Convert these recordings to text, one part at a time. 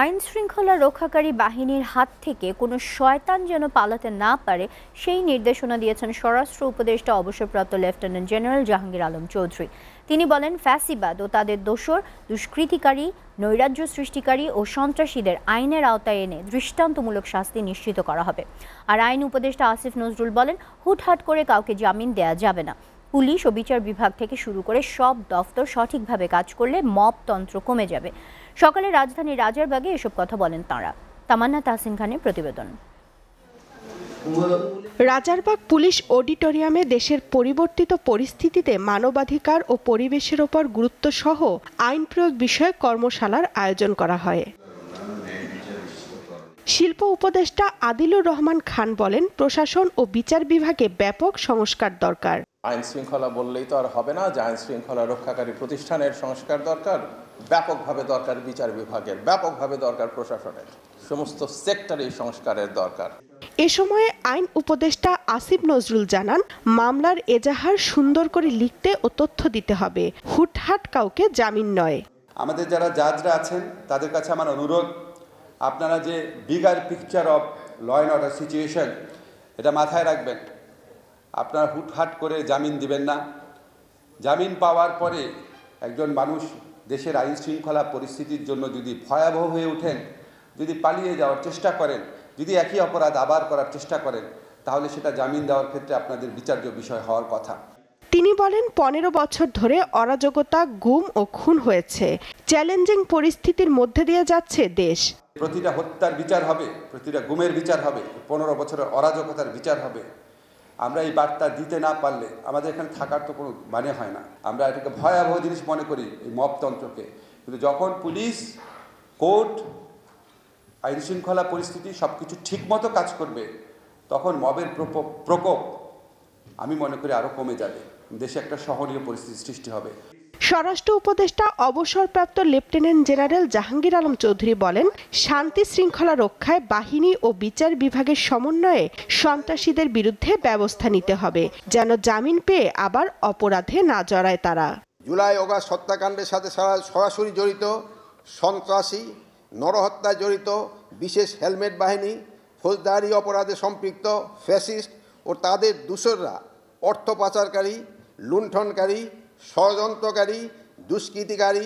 আইন শৃঙ্খলা রক্ষাকারী বাহিনীর হাত থেকে কোনো শয়তান যেন পালাতে না পারে সেই নির্দেশনা দিয়েছেন স্বরাষ্ট্র উপদেষ্টা অবসরপ্রাপ্ত লেফটেন্যান্ট জেনারেল জাহাঙ্গীর আলম চৌধুরী। তিনি বলেন, ফ্যাসিবাদ ও তাদের দোসর, দুষ্কৃতিকারী, নৈরাজ্য সৃষ্টিকারী ও সন্ত্রাসীদের আইনের আওতায় এনে দৃষ্টান্তমূলক শাস্তি নিশ্চিত করা হবে। আর আইন উপদেষ্টা আসিফ নজরুল বলেন, হুটহাট করে কাউকে জামিন দেয়া যাবে না। পুলিশ ও বিচার বিভাগ থেকে শুরু করে সব দফতর সঠিকভাবে কাজ করলে মবতন্ত্র কমে যাবে। সকালে রাজধানীর রাজারবাগে এসব কথা বলেন তাঁরা। তামান্না তাহসিন খানের প্রতিবেদন। রাজারবাগ পুলিশ অডিটোরিয়ামে দেশের পরিবর্তিত পরিস্থিতিতে মানবাধিকার ও পরিবেশের ওপর গুরুত্ব সহ আইন প্রয়োগ বিষয়ে কর্মশালার আয়োজন করা হয়। শিল্প উপদেষ্টা আদিলুর রহমান খান বলেন, প্রশাসন ও বিচার বিভাগে ব্যাপক সংস্কার দরকার। আইন শৃঙ্খলা বললেই তো আর হবে না যে আইন শৃঙ্খলা রক্ষাকারী প্রতিষ্ঠানের সংস্কার দরকার, ব্যাপকভাবে দরকার বিচার বিভাগের, ব্যাপকভাবে দরকার প্রশাসনের, সমস্ত সেক্টরে সংস্কারের দরকার। এ সময়ে আইন উপদেষ্টা আসিফ নজরুল জানান, মামলার এজাহার সুন্দর করে লিখতে ও তথ্য দিতে হবে, হুটহাট কাউকে জামিন নয়। আমাদের যারা জাজরা আছেন তাদের কাছে আমার অনুরোধ, আপনারা যে bigger picture of law and order situation এটা মাথায় রাখবেন। আপনারা হুটহাট করে জামিন দিবেন না। জামিন পাওয়ার পরে একজন মানুষ দেশের আইন শৃঙ্খলা পরিস্থিতির জন্য যদি ভয়াবহ হয়ে ওঠেন, যদি পালিয়ে যাওয়ার চেষ্টা করেন, যদি একই অপরাধ আবার করার চেষ্টা করেন, তাহলে সেটা জামিন দেওয়ার ক্ষেত্রে আপনাদের বিচার্য বিষয় হওয়ার কথা। তিনি বলেন, 15 বছর ধরে অরাজকতা, গুম ও খুন হয়েছে। চ্যালেঞ্জিং পরিস্থিতির মধ্যে দিয়ে যাচ্ছে দেশ। প্রতিটা হত্যার বিচার হবে, প্রতিটা গুমের বিচার হবে, 15 বছরের অরাজকতার বিচার হবে। আমরা এই বার্তা দিতে না পারলে আমাদের এখানে থাকার তো কোনো মানে হয় না। আমরা এটাকে ভয়াবহ জিনিস মনে করি এই মবতন্ত্রকে, কিন্তু যখন পুলিশ, কোর্ট, আইন শৃঙ্খলা পরিস্থিতি সব কিছু ঠিকমতো কাজ করবে, তখন মবের প্রকোপ আমি মনে করি আরও কমে যাবে, দেশে একটা সহনীয় পরিস্থিতি সৃষ্টি হবে। স্বরাষ্ট্র উপদেষ্টা অবসরপ্রাপ্ত লেফটেন্যান্ট জেনারেল জাহাঙ্গীর আলম চৌধুরী বলেন, শান্তি শৃঙ্খলা রক্ষায় বাহিনী ও বিচার বিভাগের সমন্বয়ে সন্ত্রাসীদের বিরুদ্ধে ব্যবস্থা নিতে হবে, যেন জামিন পেয়ে আবার অপরাধে না জড়ায় তারা। জুলাই অগাস্ট হত্যাকাণ্ডের সাথে সরাসরি জড়িত সন্ত্রাসী, নরহত্যায় জড়িত বিশেষ হেলমেট বাহিনী, ফৌজদারি অপরাধে সম্পৃক্ত ফ্যাসিস্ট ও তাদের দোসররা, অর্থ পাচারকারী, লুণ্ঠনকারী, ষড়যন্ত্রকারী, দুষ্কৃতিকারী,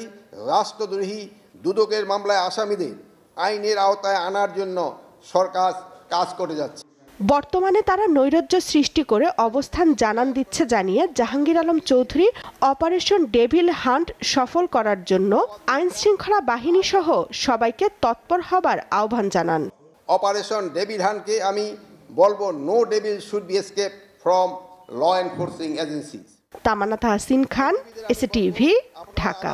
রাষ্ট্রদ্রোহী, দুদকের মামলায় আসামিদের আইনের আওতায় আনার জন্য সরকার কাজ করে যাচ্ছে। বর্তমানে তারা নৈরাজ্য সৃষ্টি করে অবস্থান জানান দিচ্ছে জানিয়ে Jahangir Alam Chowdhury operation devil hunt সফল করার জন্য আইন শৃঙ্খলা বাহিনী সহ সবাইকে তৎপর হবার আহ্বান জানান। অপারেশন ডেভিল হান্টকে আমি বলবো, no devil should be escape from law enforcing agencies. Tamanna Tahsin Khan, STV, Dhaka.